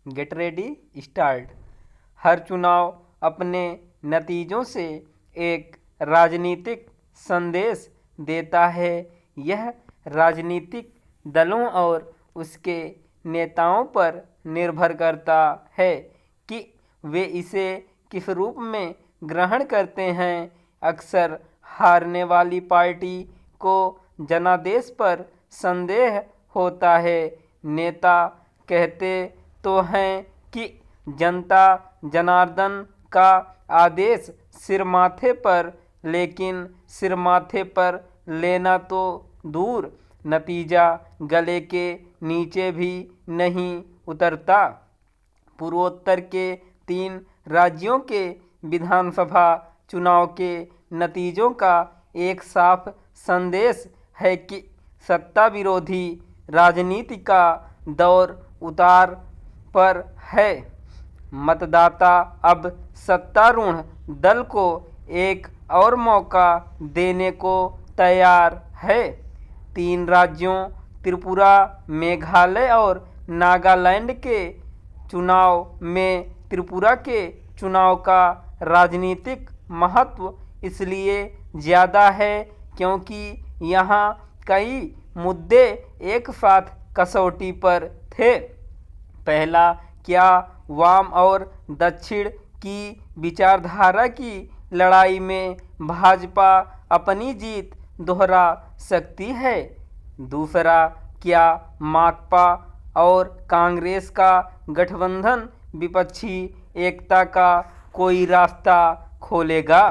Get ready start. हर चुनाव अपने नतीजों से एक राजनीतिक संदेश देता है। यह राजनीतिक दलों और उसके नेताओं पर निर्भर करता है कि वे इसे किस रूप में ग्रहण करते हैं। अक्सर हारने वाली पार्टी को जनादेश पर संदेह होता है। नेता कहते तो हैं कि जनता जनार्दन का आदेश सिर माथे पर, लेकिन सिर माथे पर लेना तो दूर, नतीजा गले के नीचे भी नहीं उतरता। पूर्वोत्तर के 3 राज्यों के विधानसभा चुनाव के नतीजों का एक साफ संदेश है कि सत्ता विरोधी राजनीति का दौर उतार पर है। मतदाता अब सत्तारूढ़ दल को एक और मौका देने को तैयार है। 3 राज्यों त्रिपुरा, मेघालय और नागालैंड के चुनाव में त्रिपुरा के चुनाव का राजनीतिक महत्व इसलिए ज़्यादा है क्योंकि यहाँ कई मुद्दे एक साथ कसौटी पर थे। पहला, क्या वाम और दक्षिण की विचारधारा की लड़ाई में भाजपा अपनी जीत दोहरा सकती है? दूसरा, क्या माकपा और कांग्रेस का गठबंधन विपक्षी एकता का कोई रास्ता खोलेगा?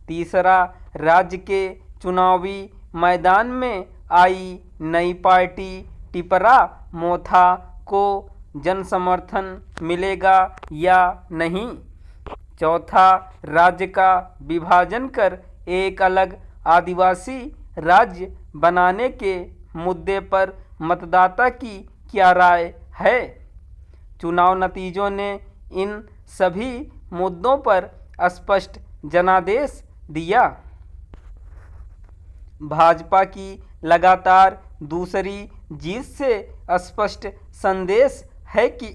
तीसरा, राज्य के चुनावी मैदान में आई नई पार्टी टिपरा मोथा को जनसमर्थन मिलेगा या नहीं? चौथा, राज्य का विभाजन कर एक अलग आदिवासी राज्य बनाने के मुद्दे पर मतदाता की क्या राय है? चुनाव नतीजों ने इन सभी मुद्दों पर स्पष्ट जनादेश दिया। भाजपा की लगातार दूसरी जीत से स्पष्ट संदेश है कि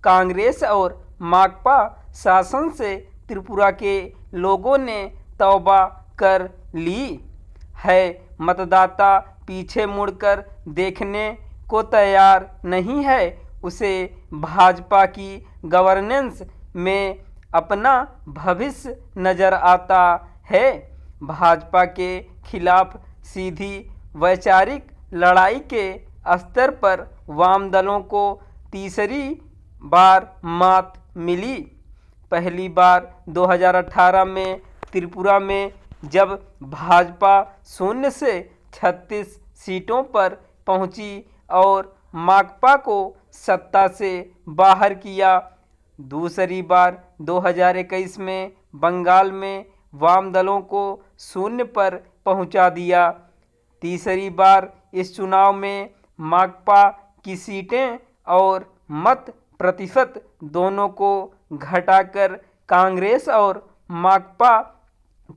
कांग्रेस और माकपा शासन से त्रिपुरा के लोगों ने तौबा कर ली है। मतदाता पीछे मुड़कर देखने को तैयार नहीं है। उसे भाजपा की गवर्नेंस में अपना भविष्य नजर आता है। भाजपा के खिलाफ सीधी वैचारिक लड़ाई के स्तर पर वाम दलों को तीसरी बार मात मिली। पहली बार 2018 में त्रिपुरा में जब भाजपा 0 से 36 सीटों पर पहुंची और माकपा को सत्ता से बाहर किया। दूसरी बार 2021 में बंगाल में वाम दलों को 0 पर पहुंचा दिया। तीसरी बार इस चुनाव में माकपा की सीटें और मत प्रतिशत दोनों को घटाकर कांग्रेस और माकपा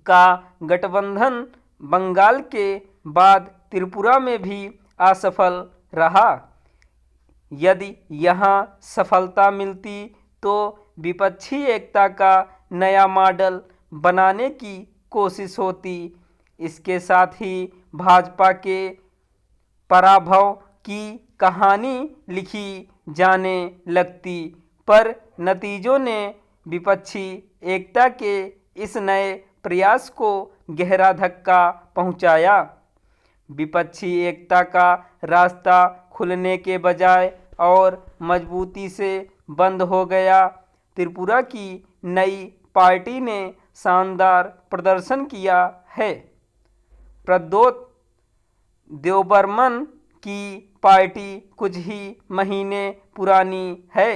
का गठबंधन बंगाल के बाद त्रिपुरा में भी असफल रहा। यदि यहाँ सफलता मिलती तो विपक्षी एकता का नया मॉडल बनाने की कोशिश होती। इसके साथ ही भाजपा के पराभव की कहानी लिखी जाने लगती। पर नतीजों ने विपक्षी एकता के इस नए प्रयास को गहरा धक्का पहुंचाया। विपक्षी एकता का रास्ता खुलने के बजाय और मजबूती से बंद हो गया। त्रिपुरा की नई पार्टी ने शानदार प्रदर्शन किया है। प्रद्योत देवबर्मन की पार्टी कुछ ही महीने पुरानी है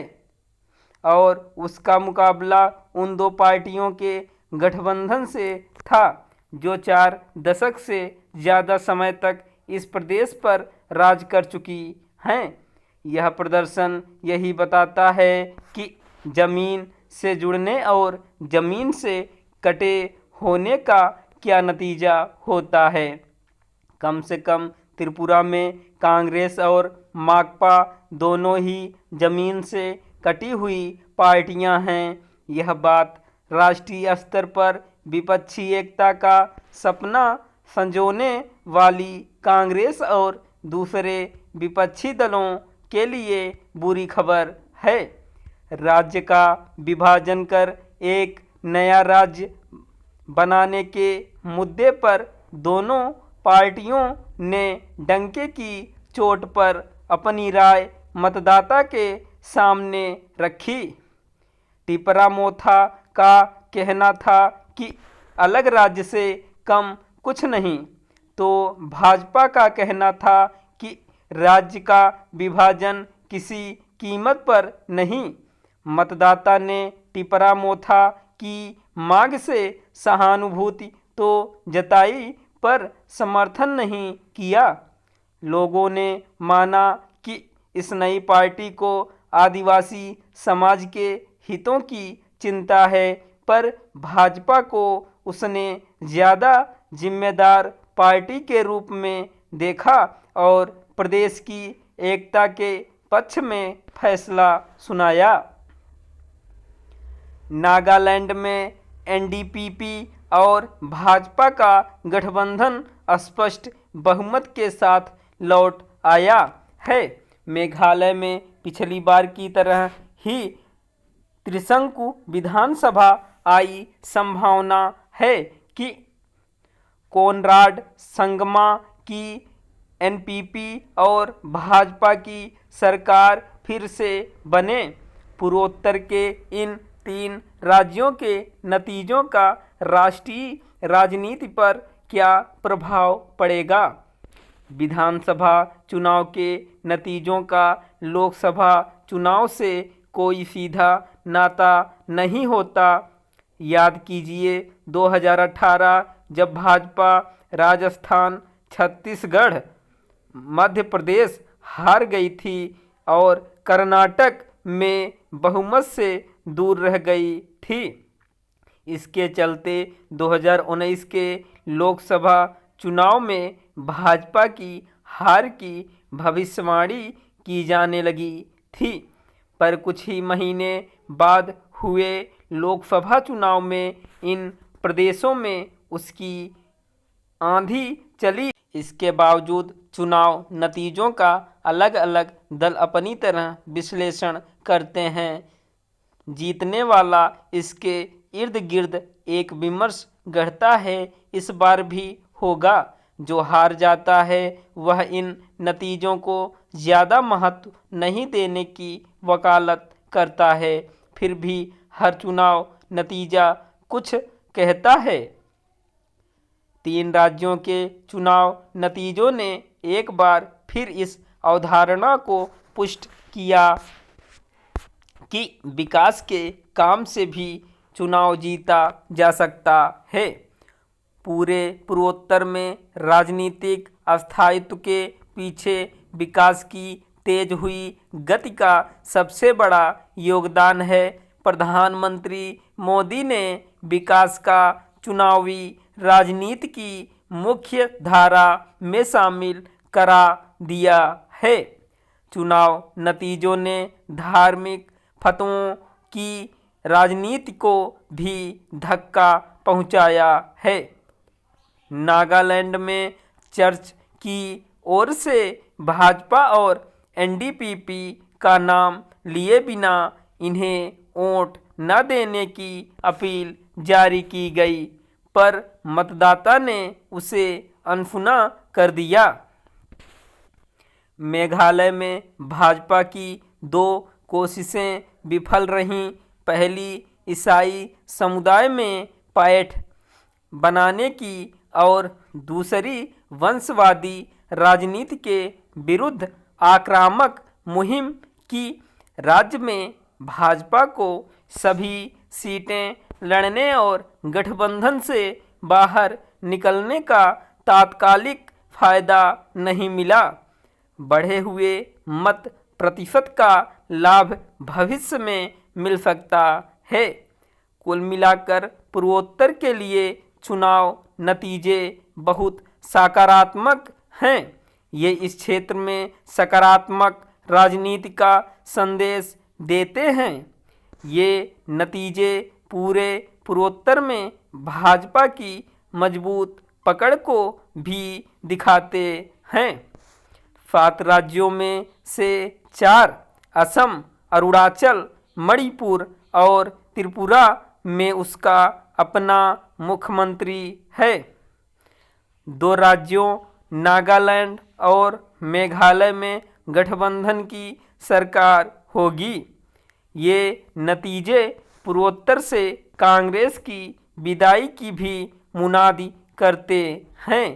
और उसका मुकाबला उन 2 पार्टियों के गठबंधन से था जो 4 दशक से ज़्यादा समय तक इस प्रदेश पर राज कर चुकी हैं। यह प्रदर्शन यही बताता है कि जमीन से जुड़ने और जमीन से कटे होने का क्या नतीजा होता है। कम से कम त्रिपुरा में कांग्रेस और माकपा दोनों ही जमीन से कटी हुई पार्टियां हैं। यह बात राष्ट्रीय स्तर पर विपक्षी एकता का सपना संजोने वाली कांग्रेस और दूसरे विपक्षी दलों के लिए बुरी खबर है। राज्य का विभाजन कर एक नया राज्य बनाने के मुद्दे पर दोनों पार्टियों ने डंके की चोट पर अपनी राय मतदाता के सामने रखी। टिपरा मोथा का कहना था कि अलग राज्य से कम कुछ नहीं, तो भाजपा का कहना था कि राज्य का विभाजन किसी कीमत पर नहीं। मतदाता ने टिपरा मोथा की मांग से सहानुभूति तो जताई पर समर्थन नहीं किया। लोगों ने माना कि इस नई पार्टी को आदिवासी समाज के हितों की चिंता है, पर भाजपा को उसने ज़्यादा जिम्मेदार पार्टी के रूप में देखा और प्रदेश की एकता के पक्ष में फैसला सुनाया। नागालैंड में एनडीपीपी और भाजपा का गठबंधन स्पष्ट बहुमत के साथ लौट आया है। मेघालय में पिछली बार की तरह ही त्रिशंकु विधानसभा आई संभावना है कि कोनराड संगमा की एनपीपी और भाजपा की सरकार फिर से बने। पूर्वोत्तर के इन 3 राज्यों के नतीजों का राष्ट्रीय राजनीति पर क्या प्रभाव पड़ेगा? विधानसभा चुनाव के नतीजों का लोकसभा चुनाव से कोई सीधा नाता नहीं होता। याद कीजिए 2018 जब भाजपा राजस्थान, छत्तीसगढ़, मध्य प्रदेश हार गई थी और कर्नाटक में बहुमत से दूर रह गई थी। इसके चलते 2019 के लोकसभा चुनाव में भाजपा की हार की भविष्यवाणी की जाने लगी थी, पर कुछ ही महीने बाद हुए लोकसभा चुनाव में इन प्रदेशों में उसकी आंधी चली। इसके बावजूद चुनाव नतीजों का अलग अलग दल अपनी तरह विश्लेषण करते हैं। जीतने वाला इसके इर्द गिर्द एक विमर्श गढ़ता है। इस बार भी होगा। जो हार जाता है वह इन नतीजों को ज़्यादा महत्व नहीं देने की वकालत करता है। फिर भी हर चुनाव नतीजा कुछ कहता है। 3 राज्यों के चुनाव नतीजों ने एक बार फिर इस अवधारणा को पुष्ट किया कि विकास के काम से भी चुनाव जीता जा सकता है। पूरे पूर्वोत्तर में राजनीतिक अस्थायित्व के पीछे विकास की तेज हुई गति का सबसे बड़ा योगदान है। प्रधानमंत्री मोदी ने विकास का चुनावी राजनीति की मुख्य धारा में शामिल करा दिया है। चुनाव नतीजों ने धार्मिक फतवों की राजनीति को भी धक्का पहुंचाया है। नागालैंड में चर्च की ओर से भाजपा और एनडीपीपी का नाम लिए बिना इन्हें वोट न देने की अपील जारी की गई, पर मतदाता ने उसे अनसुना कर दिया। मेघालय में भाजपा की 2 कोशिशें विफल रहीं। पहली ईसाई समुदाय में पैठ बनाने की और दूसरी वंशवादी राजनीति के विरुद्ध आक्रामक मुहिम की। राज्य में भाजपा को सभी सीटें लड़ने और गठबंधन से बाहर निकलने का तात्कालिक फायदा नहीं मिला। बढ़े हुए मत प्रतिशत का लाभ भविष्य में मिल सकता है। कुल मिलाकर पूर्वोत्तर के लिए चुनाव नतीजे बहुत सकारात्मक हैं। ये इस क्षेत्र में सकारात्मक राजनीति का संदेश देते हैं। ये नतीजे पूरे पूर्वोत्तर में भाजपा की मजबूत पकड़ को भी दिखाते हैं। 7 राज्यों में से 4 असम, अरुणाचल, मणिपुर और त्रिपुरा में उसका अपना मुख्यमंत्री है। 2 राज्यों नागालैंड और मेघालय में गठबंधन की सरकार होगी। ये नतीजे पूर्वोत्तर से कांग्रेस की विदाई की भी मुनादी करते हैं।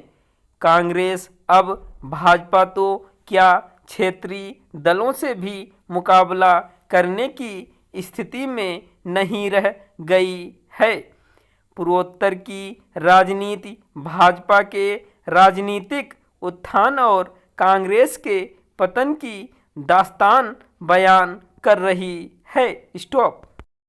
कांग्रेस अब भाजपा तो क्या क्षेत्रीय दलों से भी मुकाबला करने की स्थिति में नहीं रह गई है। पूर्वोत्तर की राजनीति भाजपा के राजनीतिक उत्थान और कांग्रेस के पतन की दास्तान बयान कर रही है। स्टॉप।